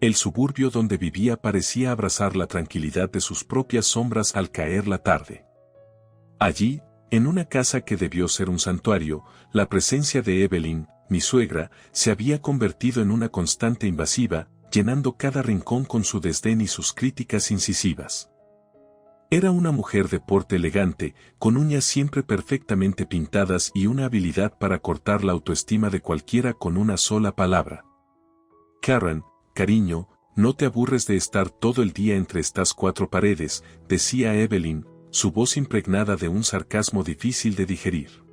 El suburbio donde vivía parecía abrazar la tranquilidad de sus propias sombras al caer la tarde. Allí, en una casa que debió ser un santuario, la presencia de Evelyn, mi suegra, se había convertido en una constante invasiva, llenando cada rincón con su desdén y sus críticas incisivas. Era una mujer de porte elegante, con uñas siempre perfectamente pintadas y una habilidad para cortar la autoestima de cualquiera con una sola palabra. Karen, cariño, no te aburres de estar todo el día entre estas cuatro paredes, decía Evelyn, su voz impregnada de un sarcasmo difícil de digerir.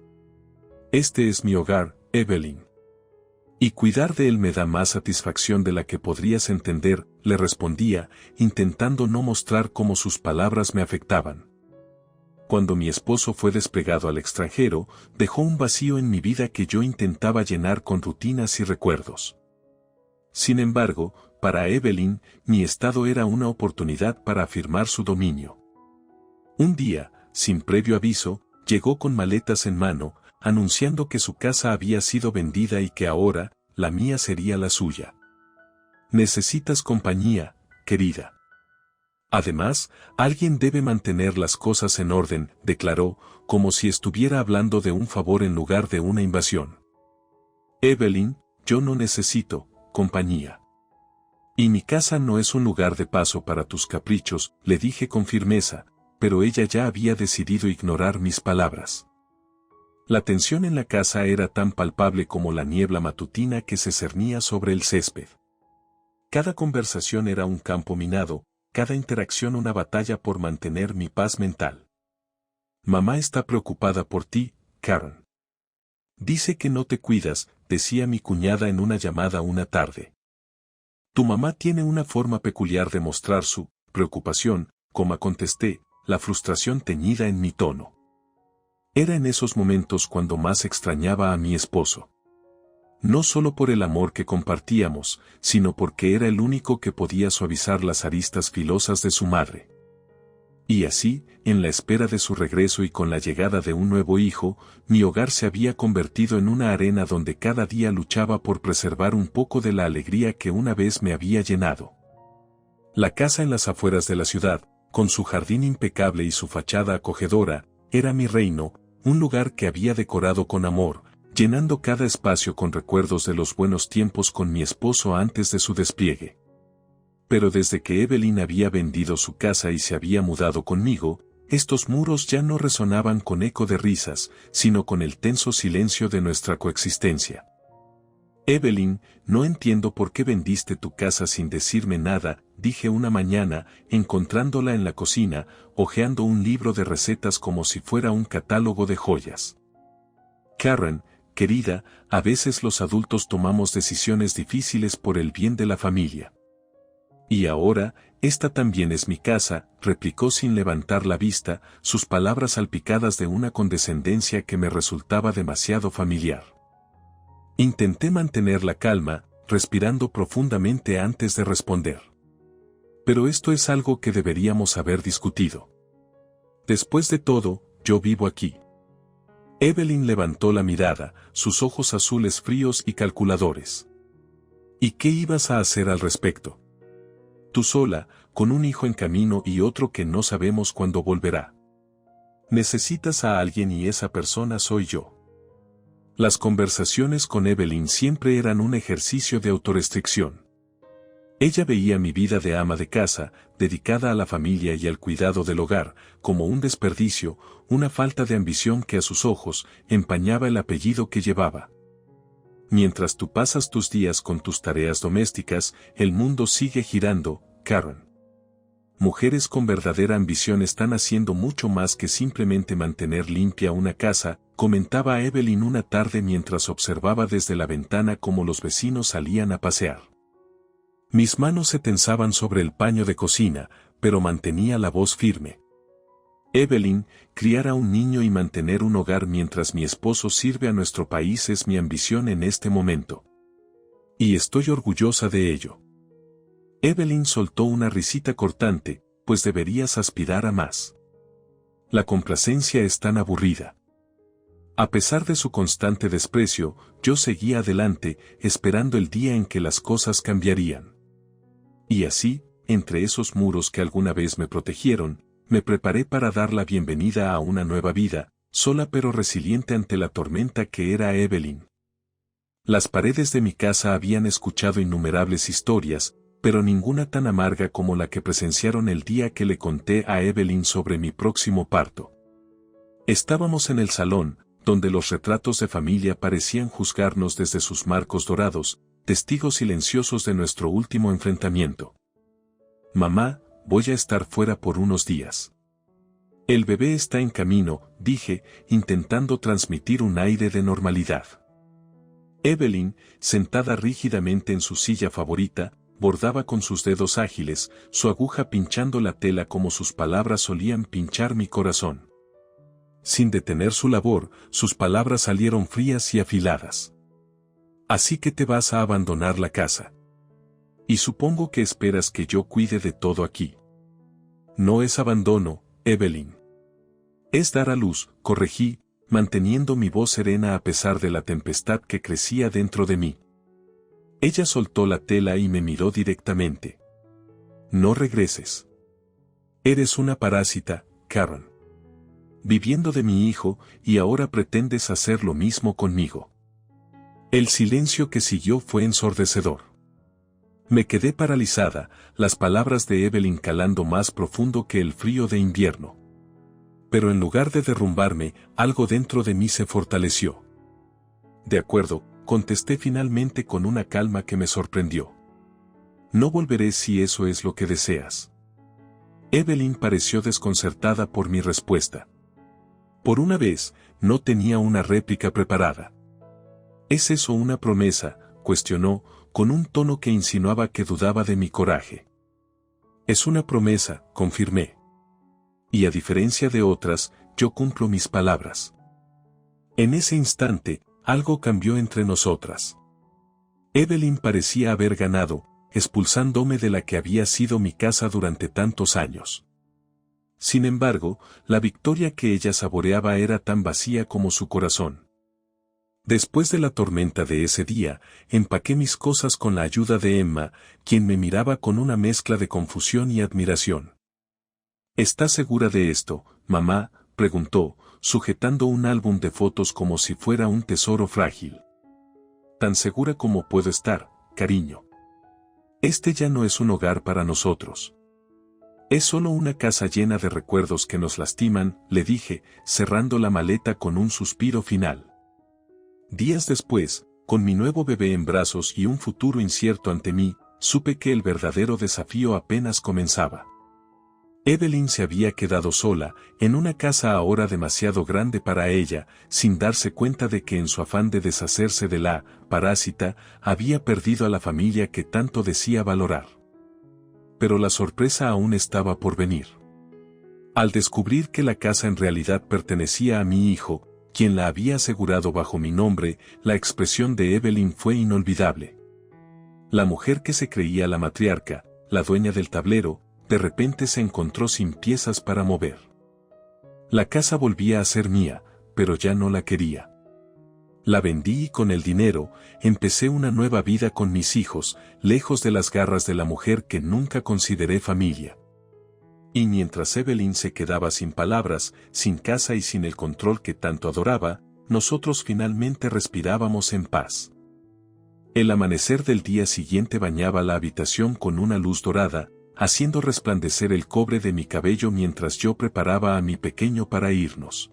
Este es mi hogar, Evelyn. Y cuidar de él me da más satisfacción de la que podrías entender, le respondía, intentando no mostrar cómo sus palabras me afectaban. Cuando mi esposo fue desplegado al extranjero, dejó un vacío en mi vida que yo intentaba llenar con rutinas y recuerdos. Sin embargo, para Evelyn, mi estado era una oportunidad para afirmar su dominio. Un día, sin previo aviso, llegó con maletas en mano, anunciando que su casa había sido vendida y que ahora, la mía sería la suya. Necesitas compañía, querida. Además, alguien debe mantener las cosas en orden, declaró, como si estuviera hablando de un favor en lugar de una invasión. Evelyn, yo no necesito compañía. Y mi casa no es un lugar de paso para tus caprichos, le dije con firmeza, pero ella ya había decidido ignorar mis palabras. La tensión en la casa era tan palpable como la niebla matutina que se cernía sobre el césped. Cada conversación era un campo minado, cada interacción una batalla por mantener mi paz mental. Mamá está preocupada por ti, Karen. Dice que no te cuidas, decía mi cuñada en una llamada una tarde. Tu mamá tiene una forma peculiar de mostrar su preocupación, como contesté, la frustración teñida en mi tono. Era en esos momentos cuando más extrañaba a mi esposo. No solo por el amor que compartíamos, sino porque era el único que podía suavizar las aristas filosas de su madre. Y así, en la espera de su regreso y con la llegada de un nuevo hijo, mi hogar se había convertido en una arena donde cada día luchaba por preservar un poco de la alegría que una vez me había llenado. La casa en las afueras de la ciudad, con su jardín impecable y su fachada acogedora, era mi reino, un lugar que había decorado con amor, llenando cada espacio con recuerdos de los buenos tiempos con mi esposo antes de su despliegue. Pero desde que Evelyn había vendido su casa y se había mudado conmigo, estos muros ya no resonaban con eco de risas, sino con el tenso silencio de nuestra coexistencia. Evelyn, no entiendo por qué vendiste tu casa sin decirme nada, dije una mañana, encontrándola en la cocina, hojeando un libro de recetas como si fuera un catálogo de joyas. Karen, querida, a veces los adultos tomamos decisiones difíciles por el bien de la familia. Y ahora, esta también es mi casa, replicó sin levantar la vista, sus palabras salpicadas de una condescendencia que me resultaba demasiado familiar. Intenté mantener la calma, respirando profundamente antes de responder. Pero esto es algo que deberíamos haber discutido. Después de todo, yo vivo aquí. Evelyn levantó la mirada, sus ojos azules fríos y calculadores. ¿Y qué ibas a hacer al respecto? Tú sola, con un hijo en camino y otro que no sabemos cuándo volverá. Necesitas a alguien y esa persona soy yo. Las conversaciones con Evelyn siempre eran un ejercicio de autorrestricción. Ella veía mi vida de ama de casa, dedicada a la familia y al cuidado del hogar, como un desperdicio, una falta de ambición que a sus ojos empañaba el apellido que llevaba. Mientras tú pasas tus días con tus tareas domésticas, el mundo sigue girando, Karen. Mujeres con verdadera ambición están haciendo mucho más que simplemente mantener limpia una casa, comentaba Evelyn una tarde mientras observaba desde la ventana cómo los vecinos salían a pasear. Mis manos se tensaban sobre el paño de cocina, pero mantenía la voz firme. Evelyn, criar a un niño y mantener un hogar mientras mi esposo sirve a nuestro país es mi ambición en este momento. Y estoy orgullosa de ello. Evelyn soltó una risita cortante, pues deberías aspirar a más. La complacencia es tan aburrida. A pesar de su constante desprecio, yo seguía adelante, esperando el día en que las cosas cambiarían. Y así, entre esos muros que alguna vez me protegieron, me preparé para dar la bienvenida a una nueva vida, sola pero resiliente ante la tormenta que era Evelyn. Las paredes de mi casa habían escuchado innumerables historias, pero ninguna tan amarga como la que presenciaron el día que le conté a Evelyn sobre mi próximo parto. Estábamos en el salón, donde los retratos de familia parecían juzgarnos desde sus marcos dorados, testigos silenciosos de nuestro último enfrentamiento. Mamá, voy a estar fuera por unos días. El bebé está en camino, dije, intentando transmitir un aire de normalidad. Evelyn, sentada rígidamente en su silla favorita, bordaba con sus dedos ágiles, su aguja pinchando la tela como sus palabras solían pinchar mi corazón. Sin detener su labor, sus palabras salieron frías y afiladas. Así que te vas a abandonar la casa. Y supongo que esperas que yo cuide de todo aquí. No es abandono, Evelyn. Es dar a luz, corregí, manteniendo mi voz serena a pesar de la tempestad que crecía dentro de mí. Ella soltó la tela y me miró directamente. No regreses. Eres una parásita, Karen. Viviendo de mi hijo, y ahora pretendes hacer lo mismo conmigo. El silencio que siguió fue ensordecedor. Me quedé paralizada, las palabras de Evelyn calando más profundo que el frío de invierno. Pero en lugar de derrumbarme, algo dentro de mí se fortaleció. De acuerdo, contesté finalmente con una calma que me sorprendió. No volveré si eso es lo que deseas. Evelyn pareció desconcertada por mi respuesta. Por una vez, no tenía una réplica preparada. ¿Es eso una promesa?, cuestionó, con un tono que insinuaba que dudaba de mi coraje. Es una promesa, confirmé. Y a diferencia de otras, yo cumplo mis palabras. En ese instante, algo cambió entre nosotras. Evelyn parecía haber ganado, expulsándome de la que había sido mi casa durante tantos años. Sin embargo, la victoria que ella saboreaba era tan vacía como su corazón. Después de la tormenta de ese día, empaqué mis cosas con la ayuda de Emma, quien me miraba con una mezcla de confusión y admiración. ¿Estás segura de esto, mamá?, preguntó, sujetando un álbum de fotos como si fuera un tesoro frágil. Tan segura como puedo estar, cariño. Este ya no es un hogar para nosotros. Es solo una casa llena de recuerdos que nos lastiman, le dije, cerrando la maleta con un suspiro final. Días después, con mi nuevo bebé en brazos y un futuro incierto ante mí, supe que el verdadero desafío apenas comenzaba. Evelyn se había quedado sola, en una casa ahora demasiado grande para ella, sin darse cuenta de que en su afán de deshacerse de la parásita, había perdido a la familia que tanto decía valorar. Pero la sorpresa aún estaba por venir. Al descubrir que la casa en realidad pertenecía a mi hijo, quien la había asegurado bajo mi nombre, la expresión de Evelyn fue inolvidable. La mujer que se creía la matriarca, la dueña del tablero, de repente se encontró sin piezas para mover. La casa volvía a ser mía, pero ya no la quería. La vendí y con el dinero, empecé una nueva vida con mis hijos, lejos de las garras de la mujer que nunca consideré familia. Y mientras Evelyn se quedaba sin palabras, sin casa y sin el control que tanto adoraba, nosotros finalmente respirábamos en paz. El amanecer del día siguiente bañaba la habitación con una luz dorada, haciendo resplandecer el cobre de mi cabello mientras yo preparaba a mi pequeño para irnos.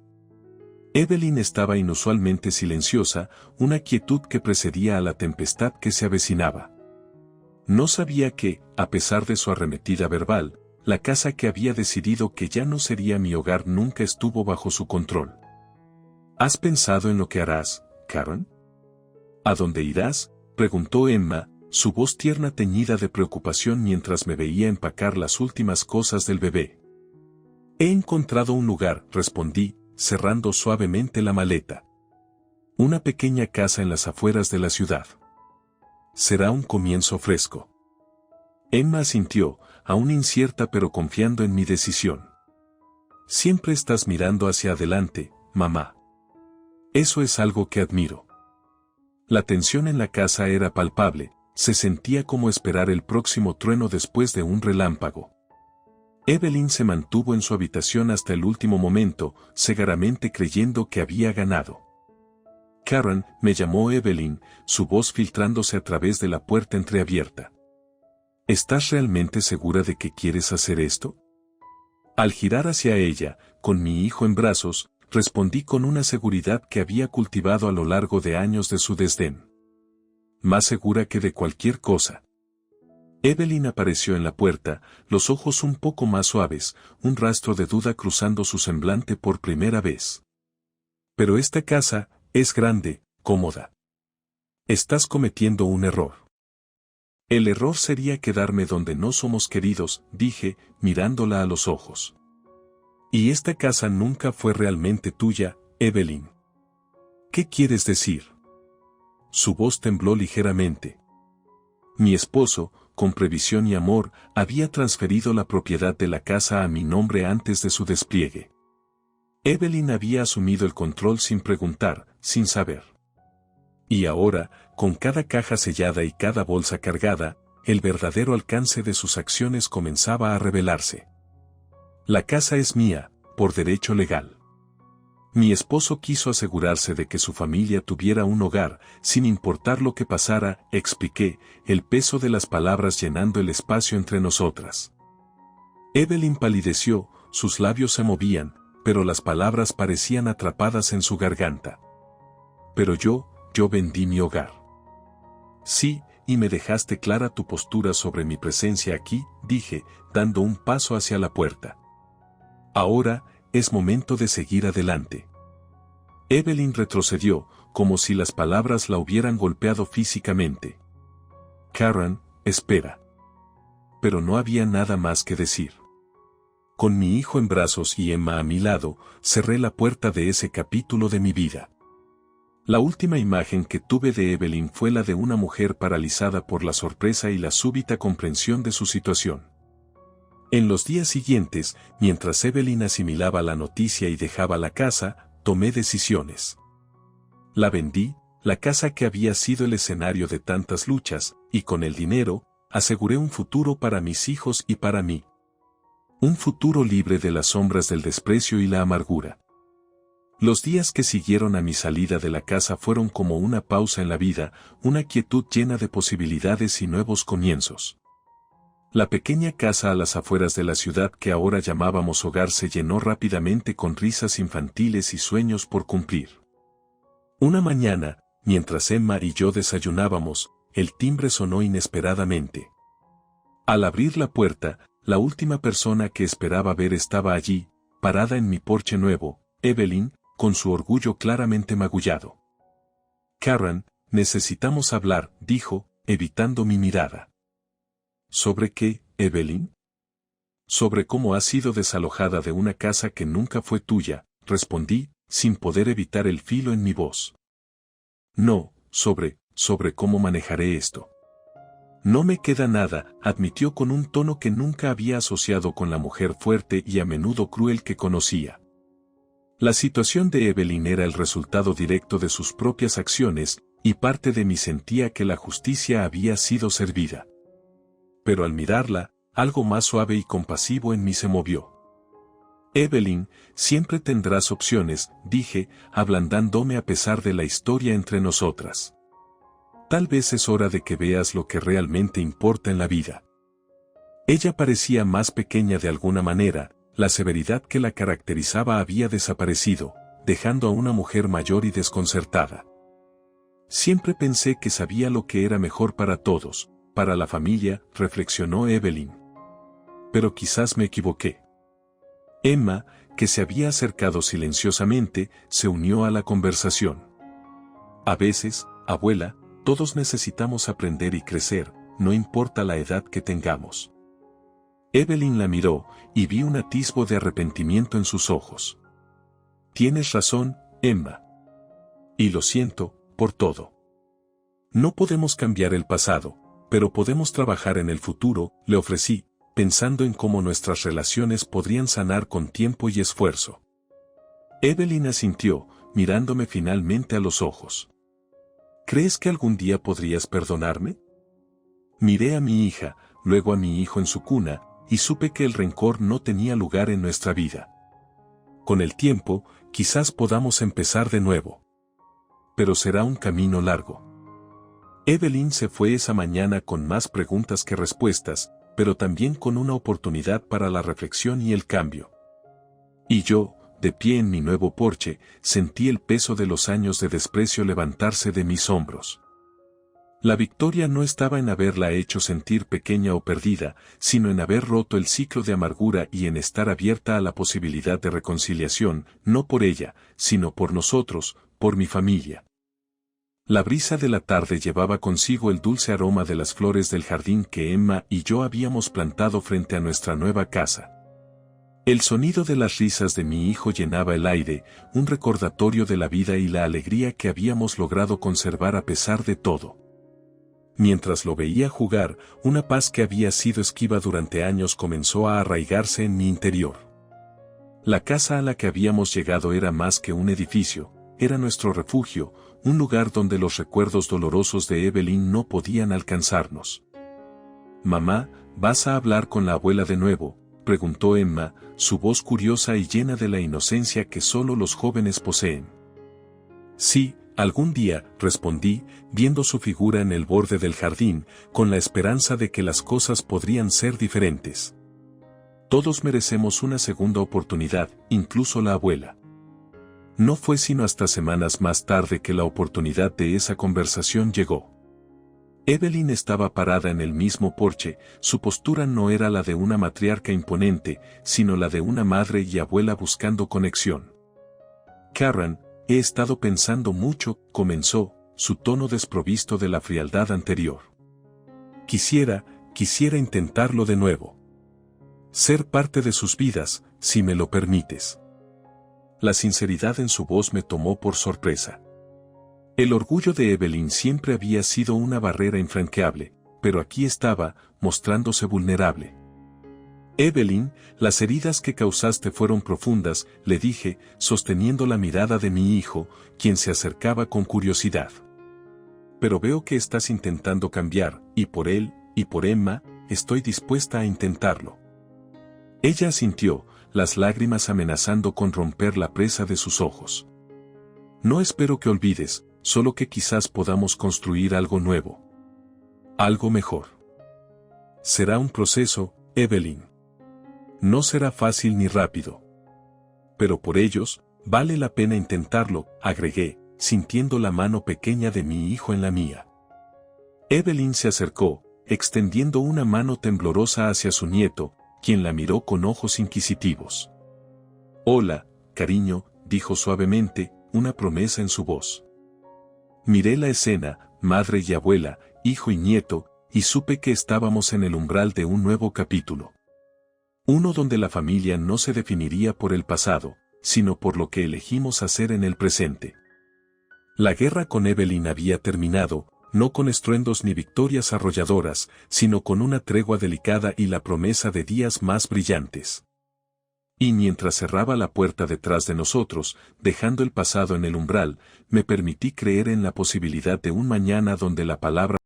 Evelyn estaba inusualmente silenciosa, una quietud que precedía a la tempestad que se avecinaba. No sabía que, a pesar de su arremetida verbal, la casa que había decidido que ya no sería mi hogar nunca estuvo bajo su control. ¿Has pensado en lo que harás, Karen? ¿A dónde irás?, preguntó Emma, su voz tierna teñida de preocupación mientras me veía empacar las últimas cosas del bebé. He encontrado un lugar, respondí, cerrando suavemente la maleta. Una pequeña casa en las afueras de la ciudad. Será un comienzo fresco. Emma asintió, aún incierta pero confiando en mi decisión. Siempre estás mirando hacia adelante, mamá. Eso es algo que admiro. La tensión en la casa era palpable, Se sentía como esperar el próximo trueno después de un relámpago. Evelyn se mantuvo en su habitación hasta el último momento, cegaramente creyendo que había ganado. Karen, me llamó Evelyn, su voz filtrándose a través de la puerta entreabierta. ¿Estás realmente segura de que quieres hacer esto? Al girar hacia ella, con mi hijo en brazos, respondí con una seguridad que había cultivado a lo largo de años de su desdén. Más segura que de cualquier cosa. Evelyn apareció en la puerta, los ojos un poco más suaves, un rastro de duda cruzando su semblante por primera vez. Pero esta casa es grande, cómoda. Estás cometiendo un error. El error sería quedarme donde no somos queridos, dije, mirándola a los ojos. Y esta casa nunca fue realmente tuya, Evelyn. ¿Qué quieres decir? Su voz tembló ligeramente. Mi esposo, con previsión y amor, había transferido la propiedad de la casa a mi nombre antes de su despliegue. Evelyn había asumido el control sin preguntar, sin saber. Y ahora, con cada caja sellada y cada bolsa cargada, el verdadero alcance de sus acciones comenzaba a revelarse. La casa es mía, por derecho legal. Mi esposo quiso asegurarse de que su familia tuviera un hogar, sin importar lo que pasara, expliqué, el peso de las palabras llenando el espacio entre nosotras. Evelyn palideció, sus labios se movían, pero las palabras parecían atrapadas en su garganta. Pero yo vendí mi hogar. Sí, y me dejaste clara tu postura sobre mi presencia aquí, dije, dando un paso hacia la puerta. Ahora, es momento de seguir adelante. Evelyn retrocedió, como si las palabras la hubieran golpeado físicamente. Karen, espera. Pero no había nada más que decir. Con mi hijo en brazos y Emma a mi lado, cerré la puerta de ese capítulo de mi vida. La última imagen que tuve de Evelyn fue la de una mujer paralizada por la sorpresa y la súbita comprensión de su situación. En los días siguientes, mientras Evelyn asimilaba la noticia y dejaba la casa, tomé decisiones. La vendí, la casa que había sido el escenario de tantas luchas, y con el dinero, aseguré un futuro para mis hijos y para mí. Un futuro libre de las sombras del desprecio y la amargura. Los días que siguieron a mi salida de la casa fueron como una pausa en la vida, una quietud llena de posibilidades y nuevos comienzos. La pequeña casa a las afueras de la ciudad que ahora llamábamos hogar se llenó rápidamente con risas infantiles y sueños por cumplir. Una mañana, mientras Emma y yo desayunábamos, el timbre sonó inesperadamente. Al abrir la puerta, la última persona que esperaba ver estaba allí, parada en mi porche nuevo, Evelyn, con su orgullo claramente magullado. Karen, necesitamos hablar, dijo, evitando mi mirada. ¿Sobre qué, Evelyn? Sobre cómo has sido desalojada de una casa que nunca fue tuya, respondí, sin poder evitar el filo en mi voz. No, sobre cómo manejaré esto. No me queda nada, admitió con un tono que nunca había asociado con la mujer fuerte y a menudo cruel que conocía. La situación de Evelyn era el resultado directo de sus propias acciones, y parte de mí sentía que la justicia había sido servida. Pero al mirarla, algo más suave y compasivo en mí se movió. Evelyn, siempre tendrás opciones, dije, ablandándome a pesar de la historia entre nosotras. Tal vez es hora de que veas lo que realmente importa en la vida. Ella parecía más pequeña de alguna manera, la severidad que la caracterizaba había desaparecido, dejando a una mujer mayor y desconcertada. Siempre pensé que sabía lo que era mejor para todos, para la familia, reflexionó Evelyn. Pero quizás me equivoqué. Emma, que se había acercado silenciosamente, se unió a la conversación. A veces, abuela, todos necesitamos aprender y crecer, no importa la edad que tengamos. Evelyn la miró, y vi un atisbo de arrepentimiento en sus ojos. Tienes razón, Emma. Y lo siento, por todo. No podemos cambiar el pasado, pero podemos trabajar en el futuro, le ofrecí, pensando en cómo nuestras relaciones podrían sanar con tiempo y esfuerzo. Evelyn asintió, mirándome finalmente a los ojos. ¿Crees que algún día podrías perdonarme? Miré a mi hija, luego a mi hijo en su cuna, y supe que el rencor no tenía lugar en nuestra vida. Con el tiempo, quizás podamos empezar de nuevo. Pero será un camino largo. Evelyn se fue esa mañana con más preguntas que respuestas, pero también con una oportunidad para la reflexión y el cambio. Y yo, de pie en mi nuevo porche, sentí el peso de los años de desprecio levantarse de mis hombros. La victoria no estaba en haberla hecho sentir pequeña o perdida, sino en haber roto el ciclo de amargura y en estar abierta a la posibilidad de reconciliación, no por ella, sino por nosotros, por mi familia. La brisa de la tarde llevaba consigo el dulce aroma de las flores del jardín que Emma y yo habíamos plantado frente a nuestra nueva casa. El sonido de las risas de mi hijo llenaba el aire, un recordatorio de la vida y la alegría que habíamos logrado conservar a pesar de todo. Mientras lo veía jugar, una paz que había sido esquiva durante años comenzó a arraigarse en mi interior. La casa a la que habíamos llegado era más que un edificio, era nuestro refugio, un lugar donde los recuerdos dolorosos de Evelyn no podían alcanzarnos. «Mamá, ¿vas a hablar con la abuela de nuevo?», preguntó Emma, su voz curiosa y llena de la inocencia que solo los jóvenes poseen. «Sí, algún día», respondí, viendo su figura en el borde del jardín, con la esperanza de que las cosas podrían ser diferentes. Todos merecemos una segunda oportunidad, incluso la abuela. No fue sino hasta semanas más tarde que la oportunidad de esa conversación llegó. Evelyn estaba parada en el mismo porche, su postura no era la de una matriarca imponente, sino la de una madre y abuela buscando conexión. «Karen, he estado pensando mucho», comenzó, su tono desprovisto de la frialdad anterior. Quisiera intentarlo de nuevo. Ser parte de sus vidas, si me lo permites». La sinceridad en su voz me tomó por sorpresa. El orgullo de Evelyn siempre había sido una barrera infranqueable, pero aquí estaba, mostrándose vulnerable. «Evelyn, las heridas que causaste fueron profundas», le dije, sosteniendo la mirada de mi hijo, quien se acercaba con curiosidad. «Pero veo que estás intentando cambiar, y por él, y por Emma, estoy dispuesta a intentarlo». Ella asintió, las lágrimas amenazando con romper la presa de sus ojos. «No espero que olvides, solo que quizás podamos construir algo nuevo. Algo mejor. Será un proceso, Evelyn. No será fácil ni rápido. Pero por ellos, vale la pena intentarlo», agregué, sintiendo la mano pequeña de mi hijo en la mía. Evelyn se acercó, extendiendo una mano temblorosa hacia su nieto, quien la miró con ojos inquisitivos. «Hola, cariño», dijo suavemente, una promesa en su voz. Miré la escena, madre y abuela, hijo y nieto, y supe que estábamos en el umbral de un nuevo capítulo. Uno donde la familia no se definiría por el pasado, sino por lo que elegimos hacer en el presente. La guerra con Evelyn había terminado, no con estruendos ni victorias arrolladoras, sino con una tregua delicada y la promesa de días más brillantes. Y mientras cerraba la puerta detrás de nosotros, dejando el pasado en el umbral, me permití creer en la posibilidad de un mañana donde la palabra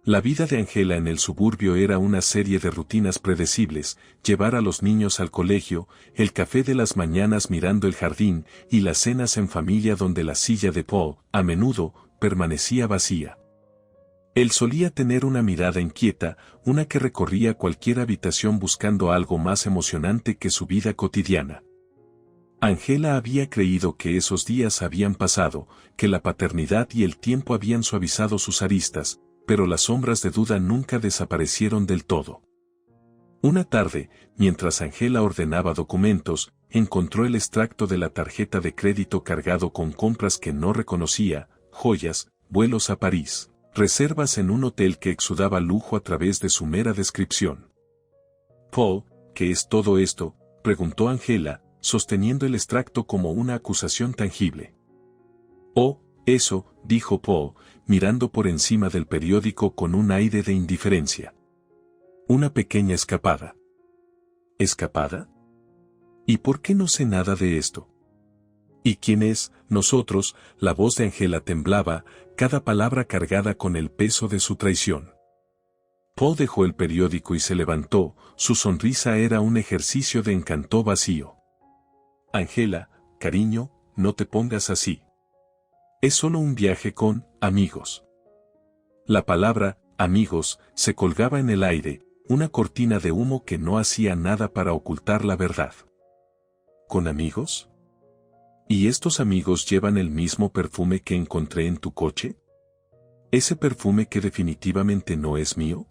La vida de Angela en el suburbio era una serie de rutinas predecibles, llevar a los niños al colegio, el café de las mañanas mirando el jardín y las cenas en familia donde la silla de Paul, a menudo, permanecía vacía. Él solía tener una mirada inquieta, una que recorría cualquier habitación buscando algo más emocionante que su vida cotidiana. Angela había creído que esos días habían pasado, que la paternidad y el tiempo habían suavizado sus aristas, pero las sombras de duda nunca desaparecieron del todo. Una tarde, mientras Angela ordenaba documentos, encontró el extracto de la tarjeta de crédito cargado con compras que no reconocía, joyas, vuelos a París, reservas en un hotel que exudaba lujo a través de su mera descripción. «Paul, ¿qué es todo esto?», preguntó Angela, sosteniendo el extracto como una acusación tangible. «Oh, eso», dijo Paul, mirando por encima del periódico con un aire de indiferencia. «Una pequeña escapada». «¿Escapada? ¿Y por qué no sé nada de esto?». ¿Y quién es? Nosotros. La voz de Angela temblaba, cada palabra cargada con el peso de su traición. Paul dejó el periódico y se levantó, su sonrisa era un ejercicio de encanto vacío. Angela, cariño, no te pongas así. Es solo un viaje con amigos. La palabra amigos se colgaba en el aire, una cortina de humo que no hacía nada para ocultar la verdad. ¿Con amigos? ¿Y estos amigos llevan el mismo perfume que encontré en tu coche? ¿Ese perfume que definitivamente no es mío?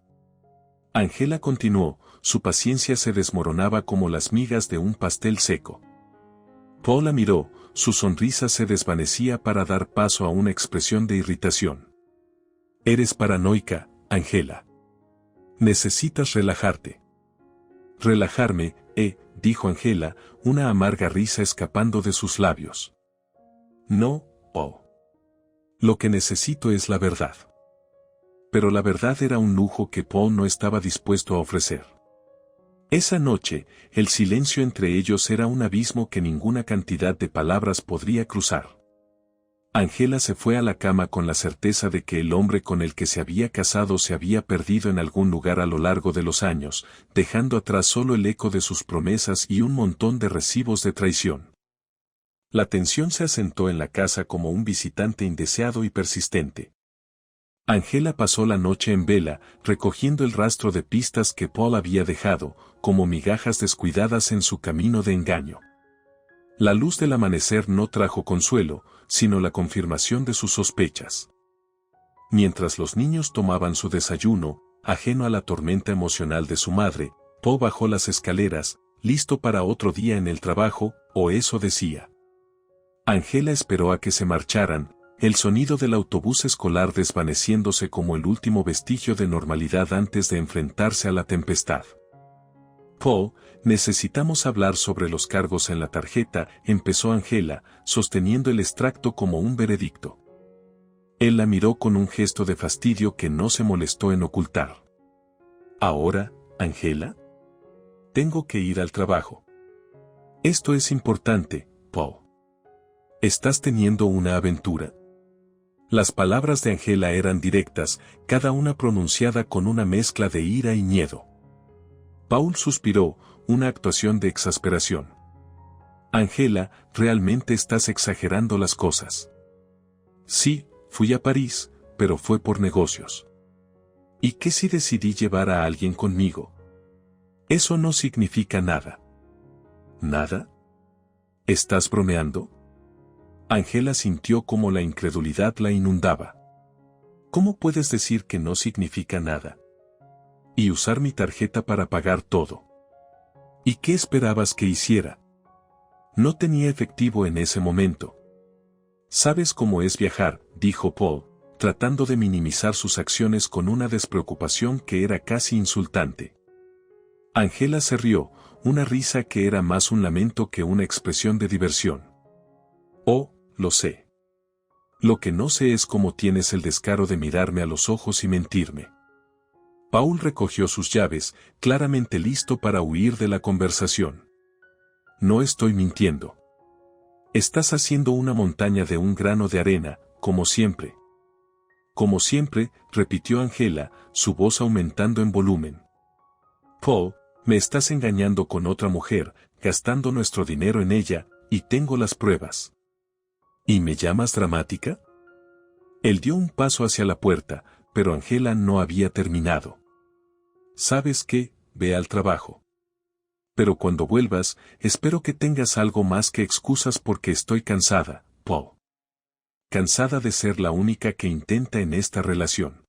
Angela continuó, su paciencia se desmoronaba como las migas de un pastel seco. Paul la miró, su sonrisa se desvanecía para dar paso a una expresión de irritación. Eres paranoica, Angela. Necesitas relajarte. Relajarme, dijo Angela, una amarga risa escapando de sus labios. No, Paul. Lo que necesito es la verdad. Pero la verdad era un lujo que Paul no estaba dispuesto a ofrecer. Esa noche, el silencio entre ellos era un abismo que ninguna cantidad de palabras podría cruzar. Angela se fue a la cama con la certeza de que el hombre con el que se había casado se había perdido en algún lugar a lo largo de los años, dejando atrás solo el eco de sus promesas y un montón de recibos de traición. La tensión se asentó en la casa como un visitante indeseado y persistente. Angela pasó la noche en vela, recogiendo el rastro de pistas que Paul había dejado, como migajas descuidadas en su camino de engaño. La luz del amanecer no trajo consuelo, sino la confirmación de sus sospechas. Mientras los niños tomaban su desayuno, ajeno a la tormenta emocional de su madre, Paul bajó las escaleras, listo para otro día en el trabajo, o eso decía. Angela esperó a que se marcharan, el sonido del autobús escolar desvaneciéndose como el último vestigio de normalidad antes de enfrentarse a la tempestad. Paul, necesitamos hablar sobre los cargos en la tarjeta, empezó Angela, sosteniendo el extracto como un veredicto. Él la miró con un gesto de fastidio que no se molestó en ocultar. ¿Ahora, Angela? Tengo que ir al trabajo. Esto es importante, Paul. ¿Estás teniendo una aventura? Las palabras de Angela eran directas, cada una pronunciada con una mezcla de ira y miedo. Paul suspiró, una actuación de exasperación. Angela, realmente estás exagerando las cosas. Sí, fui a París, pero fue por negocios. ¿Y qué si decidí llevar a alguien conmigo? Eso no significa nada. ¿Nada? ¿Estás bromeando? Angela sintió como la incredulidad la inundaba. ¿Cómo puedes decir que no significa nada? Y usar mi tarjeta para pagar todo. ¿Y qué esperabas que hiciera? No tenía efectivo en ese momento. ¿Sabes cómo es viajar?, dijo Paul, tratando de minimizar sus acciones con una despreocupación que era casi insultante. Angela se rió, una risa que era más un lamento que una expresión de diversión. Oh, lo sé. Lo que no sé es cómo tienes el descaro de mirarme a los ojos y mentirme. Paul recogió sus llaves, claramente listo para huir de la conversación. No estoy mintiendo. Estás haciendo una montaña de un grano de arena, como siempre. Como siempre, repitió Angela, su voz aumentando en volumen. Paul, me estás engañando con otra mujer, gastando nuestro dinero en ella, y tengo las pruebas. ¿Y me llamas dramática? Él dio un paso hacia la puerta, pero Angela no había terminado. ¿Sabes qué? Ve al trabajo. Pero cuando vuelvas, espero que tengas algo más que excusas porque estoy cansada, Paul. Cansada de ser la única que intenta en esta relación.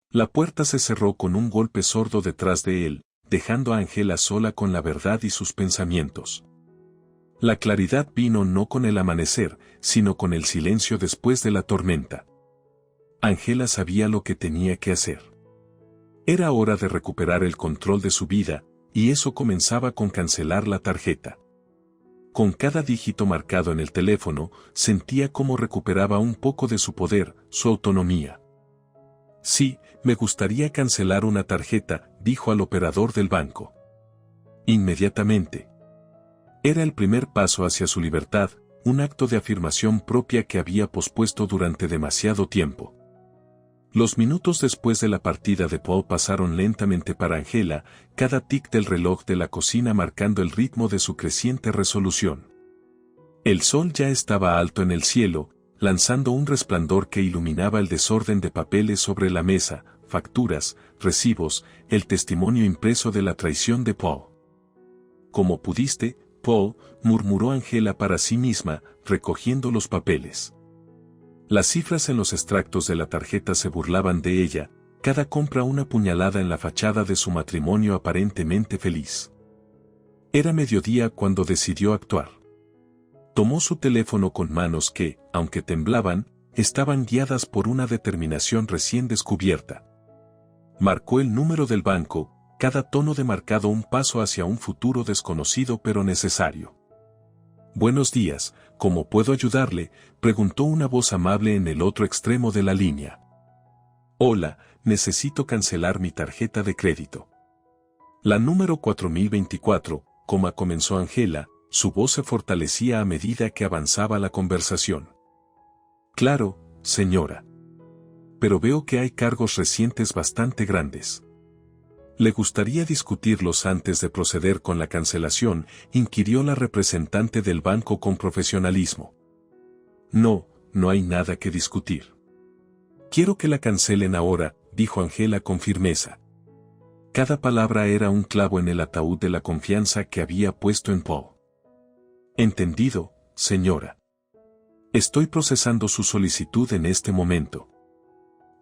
La puerta se cerró con un golpe sordo detrás de él, dejando a Angela sola con la verdad y sus pensamientos. La claridad vino no con el amanecer, sino con el silencio después de la tormenta. Angela sabía lo que tenía que hacer. Era hora de recuperar el control de su vida, y eso comenzaba con cancelar la tarjeta. Con cada dígito marcado en el teléfono, sentía cómo recuperaba un poco de su poder, su autonomía. Sí, me gustaría cancelar una tarjeta, dijo al operador del banco. Inmediatamente. Era el primer paso hacia su libertad, un acto de afirmación propia que había pospuesto durante demasiado tiempo. Los minutos después de la partida de Paul pasaron lentamente para Angela, cada tic del reloj de la cocina marcando el ritmo de su creciente resolución. El sol ya estaba alto en el cielo, lanzando un resplandor que iluminaba el desorden de papeles sobre la mesa, facturas, recibos, el testimonio impreso de la traición de Paul. «¿Cómo pudiste, Paul?», murmuró Angela para sí misma, recogiendo los papeles. Las cifras en los extractos de la tarjeta se burlaban de ella, cada compra una puñalada en la fachada de su matrimonio aparentemente feliz. Era mediodía cuando decidió actuar. Tomó su teléfono con manos que, aunque temblaban, estaban guiadas por una determinación recién descubierta. Marcó el número del banco, cada tono demarcado un paso hacia un futuro desconocido pero necesario. «Buenos días, ¿cómo puedo ayudarle?», preguntó una voz amable en el otro extremo de la línea. «Hola, necesito cancelar mi tarjeta de crédito». «La número 4024, comenzó Angela, su voz se fortalecía a medida que avanzaba la conversación. «Claro, señora. Pero veo que hay cargos recientes bastante grandes. ¿Le gustaría discutirlos antes de proceder con la cancelación?», inquirió la representante del banco con profesionalismo. «No, no hay nada que discutir. Quiero que la cancelen ahora», dijo Angela con firmeza. Cada palabra era un clavo en el ataúd de la confianza que había puesto en Paul. «Entendido, señora. Estoy procesando su solicitud en este momento.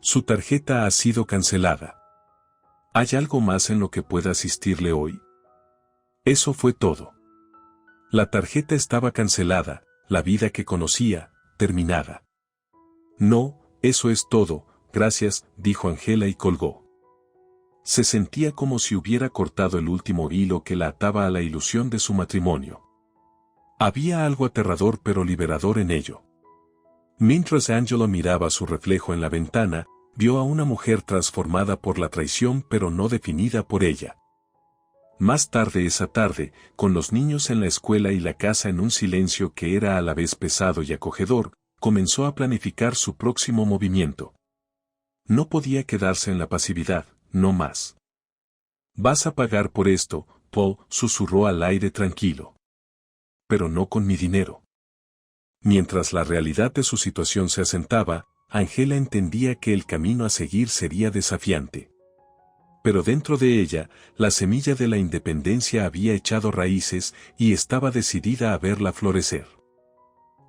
Su tarjeta ha sido cancelada. ¿Hay algo más en lo que pueda asistirle hoy?». Eso fue todo. La tarjeta estaba cancelada, la vida que conocía, terminada. «No, eso es todo, gracias», dijo Angela y colgó. Se sentía como si hubiera cortado el último hilo que la ataba a la ilusión de su matrimonio. Había algo aterrador pero liberador en ello. Mientras Angela miraba su reflejo en la ventana, vio a una mujer transformada por la traición pero no definida por ella. Más tarde esa tarde, con los niños en la escuela y la casa en un silencio que era a la vez pesado y acogedor, comenzó a planificar su próximo movimiento. No podía quedarse en la pasividad, no más. «Vas a pagar por esto», Paul susurró al aire tranquilo. «Pero no con mi dinero». Mientras la realidad de su situación se asentaba, Angela entendía que el camino a seguir sería desafiante. Pero dentro de ella, la semilla de la independencia había echado raíces y estaba decidida a verla florecer.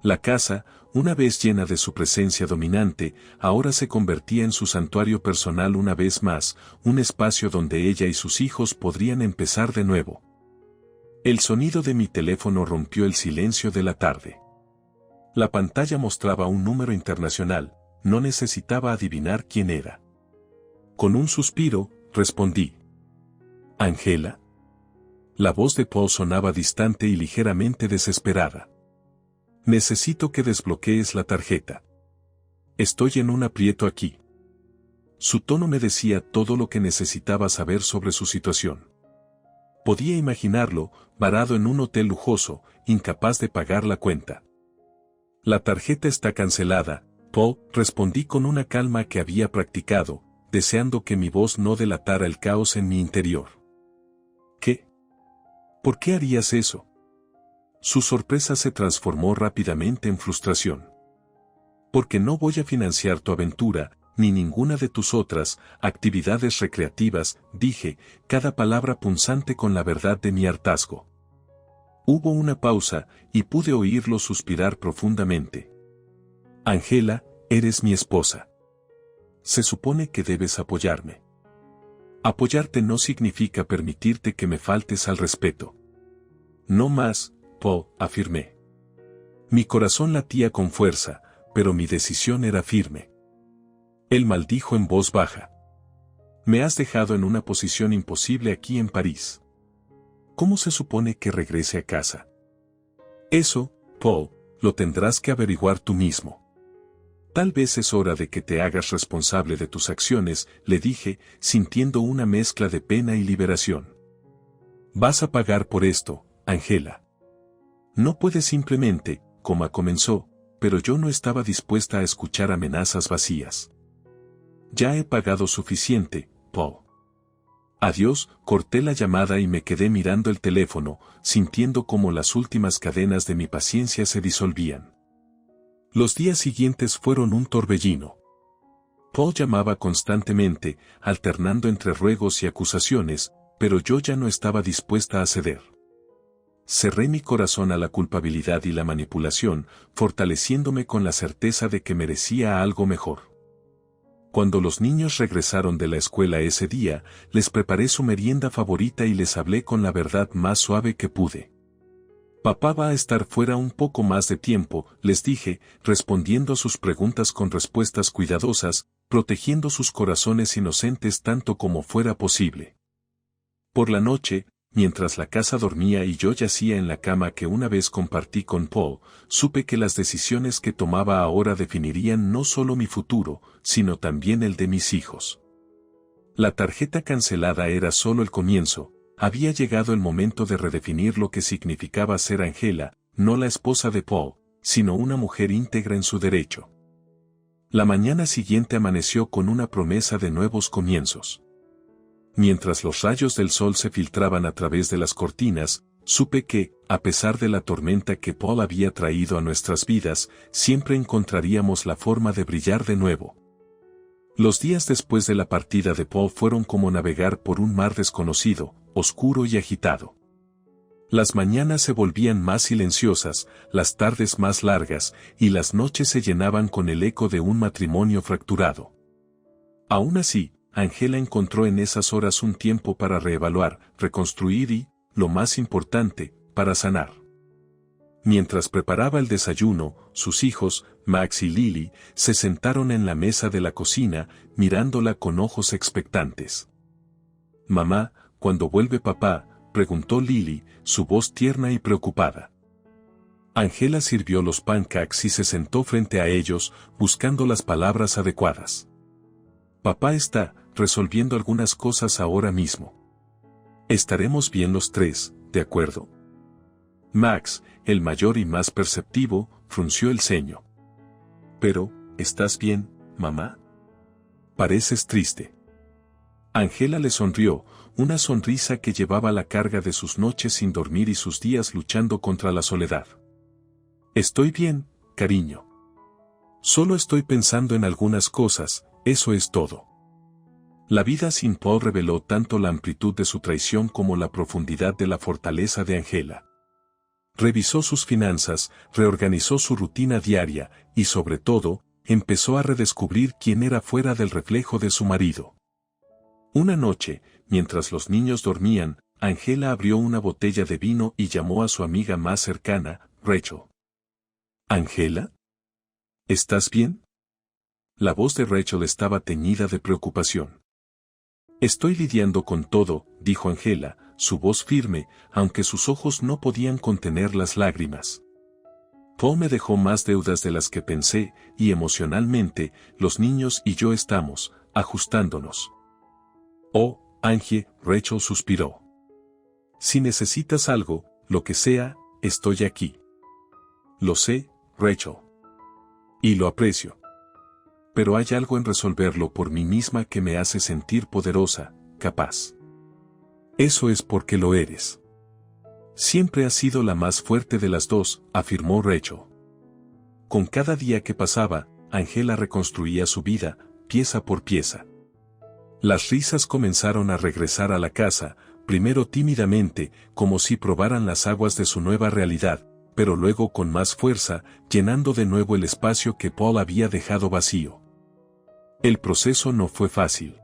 La casa, una vez llena de su presencia dominante, ahora se convertía en su santuario personal una vez más, un espacio donde ella y sus hijos podrían empezar de nuevo. El sonido de mi teléfono rompió el silencio de la tarde. La pantalla mostraba un número internacional, no necesitaba adivinar quién era. Con un suspiro, respondí. «¿Angela?». La voz de Paul sonaba distante y ligeramente desesperada. «Necesito que desbloquees la tarjeta. Estoy en un aprieto aquí». Su tono me decía todo lo que necesitaba saber sobre su situación. Podía imaginarlo, varado en un hotel lujoso, incapaz de pagar la cuenta. «La tarjeta está cancelada», Paul, respondí con una calma que había practicado, deseando que mi voz no delatara el caos en mi interior. «¿Qué? ¿Por qué harías eso?». Su sorpresa se transformó rápidamente en frustración. «Porque no voy a financiar tu aventura, ni ninguna de tus otras actividades recreativas», dije, cada palabra punzante con la verdad de mi hartazgo. Hubo una pausa, y pude oírlo suspirar profundamente. «Angela, eres mi esposa. Se supone que debes apoyarme. Apoyarte no significa permitirte que me faltes al respeto». «No más», Paul, afirmé. Mi corazón latía con fuerza, pero mi decisión era firme. Él maldijo en voz baja. «Me has dejado en una posición imposible aquí en París. ¿Cómo se supone que regrese a casa?». «Eso, Paul, lo tendrás que averiguar tú mismo. Tal vez es hora de que te hagas responsable de tus acciones», le dije, sintiendo una mezcla de pena y liberación. «Vas a pagar por esto, Angela. No puedes simplemente», coma comenzó, pero yo no estaba dispuesta a escuchar amenazas vacías. Ya he pagado suficiente, Paul. Adiós, corté la llamada y me quedé mirando el teléfono, sintiendo como las últimas cadenas de mi paciencia se disolvían. Los días siguientes fueron un torbellino. Paul llamaba constantemente, alternando entre ruegos y acusaciones, pero yo ya no estaba dispuesta a ceder. Cerré mi corazón a la culpabilidad y la manipulación, fortaleciéndome con la certeza de que merecía algo mejor. Cuando los niños regresaron de la escuela ese día, les preparé su merienda favorita y les hablé con la verdad más suave que pude. Papá va a estar fuera un poco más de tiempo, les dije, respondiendo a sus preguntas con respuestas cuidadosas, protegiendo sus corazones inocentes tanto como fuera posible. Por la noche, mientras la casa dormía y yo yacía en la cama que una vez compartí con Paul, supe que las decisiones que tomaba ahora definirían no solo mi futuro, sino también el de mis hijos. La tarjeta cancelada era solo el comienzo, había llegado el momento de redefinir lo que significaba ser Angela, no la esposa de Paul, sino una mujer íntegra en su derecho. La mañana siguiente amaneció con una promesa de nuevos comienzos. Mientras los rayos del sol se filtraban a través de las cortinas, supe que, a pesar de la tormenta que Paul había traído a nuestras vidas, siempre encontraríamos la forma de brillar de nuevo. Los días después de la partida de Paul fueron como navegar por un mar desconocido, oscuro y agitado. Las mañanas se volvían más silenciosas, las tardes más largas, y las noches se llenaban con el eco de un matrimonio fracturado. Aún así, Angela encontró en esas horas un tiempo para reevaluar, reconstruir y, lo más importante, para sanar. Mientras preparaba el desayuno, sus hijos, Max y Lily, se sentaron en la mesa de la cocina, mirándola con ojos expectantes. «Mamá, ¿cuándo vuelve papá?», preguntó Lily, su voz tierna y preocupada. Angela sirvió los pancakes y se sentó frente a ellos, buscando las palabras adecuadas. «Papá está resolviendo algunas cosas ahora mismo. Estaremos bien los tres, ¿de acuerdo?». Max, el mayor y más perceptivo, frunció el ceño. «Pero, ¿estás bien, mamá? Pareces triste». Angela le sonrió, una sonrisa que llevaba la carga de sus noches sin dormir y sus días luchando contra la soledad. «Estoy bien, cariño. Solo estoy pensando en algunas cosas, eso es todo». La vida sin Paul reveló tanto la amplitud de su traición como la profundidad de la fortaleza de Angela. Revisó sus finanzas, reorganizó su rutina diaria, y sobre todo, empezó a redescubrir quién era fuera del reflejo de su marido. Una noche, mientras los niños dormían, Angela abrió una botella de vino y llamó a su amiga más cercana, Rachel. «¿Angela? ¿Estás bien?». La voz de Rachel estaba teñida de preocupación. «Estoy lidiando con todo», dijo Angela, su voz firme, aunque sus ojos no podían contener las lágrimas. «Paul me dejó más deudas de las que pensé, y emocionalmente, los niños y yo estamos, ajustándonos». «Oh, Angie», Rachel suspiró. «Si necesitas algo, lo que sea, estoy aquí». «Lo sé, Rachel. Y lo aprecio. Pero hay algo en resolverlo por mí misma que me hace sentir poderosa, capaz». «Eso es porque lo eres. Siempre has sido la más fuerte de las dos», afirmó Rachel. Con cada día que pasaba, Angela reconstruía su vida, pieza por pieza. Las risas comenzaron a regresar a la casa, primero tímidamente, como si probaran las aguas de su nueva realidad, pero luego con más fuerza, llenando de nuevo el espacio que Paul había dejado vacío. El proceso no fue fácil.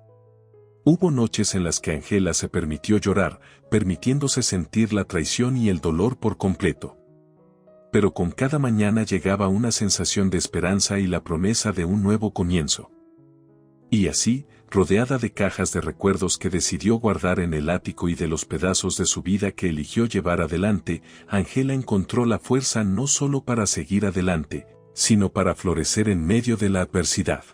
Hubo noches en las que Angela se permitió llorar, permitiéndose sentir la traición y el dolor por completo. Pero con cada mañana llegaba una sensación de esperanza y la promesa de un nuevo comienzo. Y así, rodeada de cajas de recuerdos que decidió guardar en el ático y de los pedazos de su vida que eligió llevar adelante, Angela encontró la fuerza no solo para seguir adelante, sino para florecer en medio de la adversidad.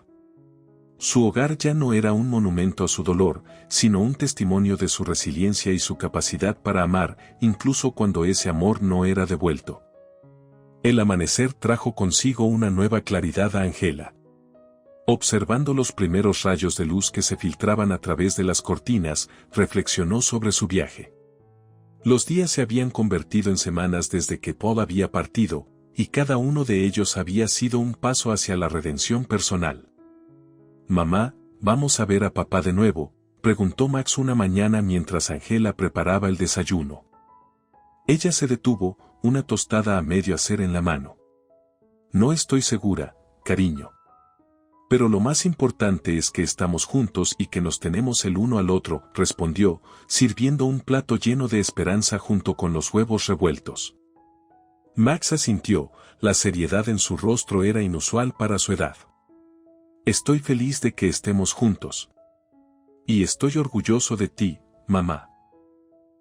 Su hogar ya no era un monumento a su dolor, sino un testimonio de su resiliencia y su capacidad para amar, incluso cuando ese amor no era devuelto. El amanecer trajo consigo una nueva claridad a Angela. Observando los primeros rayos de luz que se filtraban a través de las cortinas, reflexionó sobre su viaje. Los días se habían convertido en semanas desde que Paul había partido, y cada uno de ellos había sido un paso hacia la redención personal. «Mamá, ¿vamos a ver a papá de nuevo?», preguntó Max una mañana mientras Angela preparaba el desayuno. Ella se detuvo, una tostada a medio hacer en la mano. «No estoy segura, cariño. Pero lo más importante es que estamos juntos y que nos tenemos el uno al otro», respondió, sirviendo un plato lleno de esperanza junto con los huevos revueltos. Max asintió, la seriedad en su rostro era inusual para su edad. «Estoy feliz de que estemos juntos. Y estoy orgulloso de ti, mamá».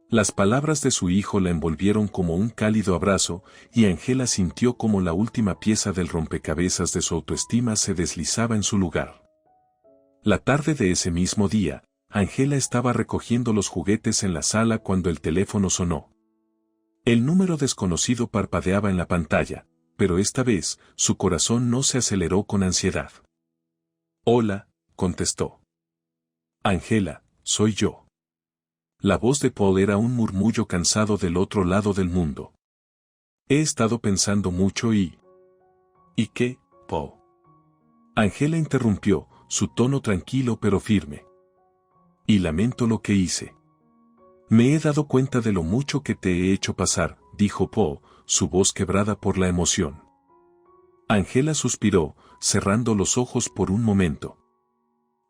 Las palabras de su hijo la envolvieron como un cálido abrazo, y Angela sintió como la última pieza del rompecabezas de su autoestima se deslizaba en su lugar. La tarde de ese mismo día, Angela estaba recogiendo los juguetes en la sala cuando el teléfono sonó. El número desconocido parpadeaba en la pantalla, pero esta vez, su corazón no se aceleró con ansiedad. «Hola», contestó. «Angela, soy yo». La voz de Paul era un murmullo cansado del otro lado del mundo. «He estado pensando mucho y...». «¿Y qué, Paul?». Angela interrumpió, su tono tranquilo pero firme. «Y lamento lo que hice. Me he dado cuenta de lo mucho que te he hecho pasar», dijo Paul, su voz quebrada por la emoción. Angela suspiró, cerrando los ojos por un momento.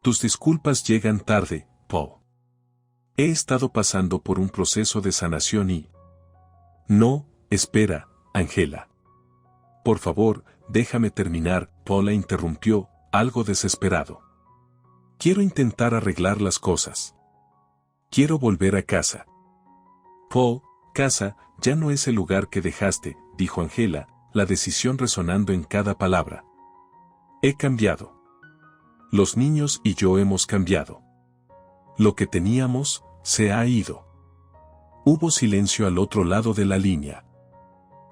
«Tus disculpas llegan tarde, Paul. He estado pasando por un proceso de sanación y...». «No, espera, Angela. Por favor, déjame terminar», Paul la interrumpió, algo desesperado. «Quiero intentar arreglar las cosas. Quiero volver a casa». «Paul, casa, ya no es el lugar que dejaste», dijo Angela, la decisión resonando en cada palabra. «He cambiado. Los niños y yo hemos cambiado. Lo que teníamos, se ha ido». Hubo silencio al otro lado de la línea.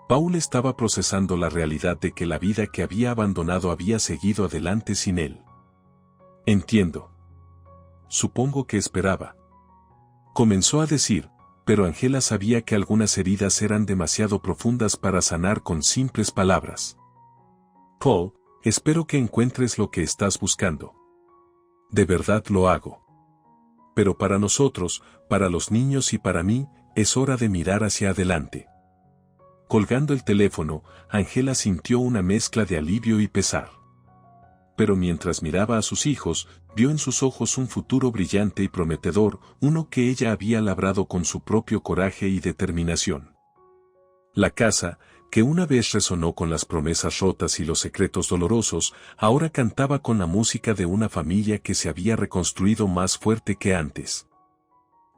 Paul estaba procesando la realidad de que la vida que había abandonado había seguido adelante sin él. «Entiendo. Supongo que esperaba». Comenzó a decir, pero Angela sabía que algunas heridas eran demasiado profundas para sanar con simples palabras. «Paul, espero que encuentres lo que estás buscando. De verdad lo hago. Pero para nosotros, para los niños y para mí, es hora de mirar hacia adelante». Colgando el teléfono, Angela sintió una mezcla de alivio y pesar. Pero mientras miraba a sus hijos, vio en sus ojos un futuro brillante y prometedor, uno que ella había labrado con su propio coraje y determinación. La casa, que una vez resonó con las promesas rotas y los secretos dolorosos, ahora cantaba con la música de una familia que se había reconstruido más fuerte que antes.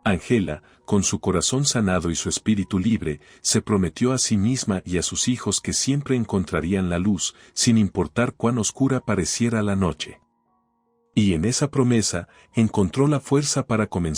Angela, con su corazón sanado y su espíritu libre, se prometió a sí misma y a sus hijos que siempre encontrarían la luz, sin importar cuán oscura pareciera la noche. Y en esa promesa, encontró la fuerza para comenzar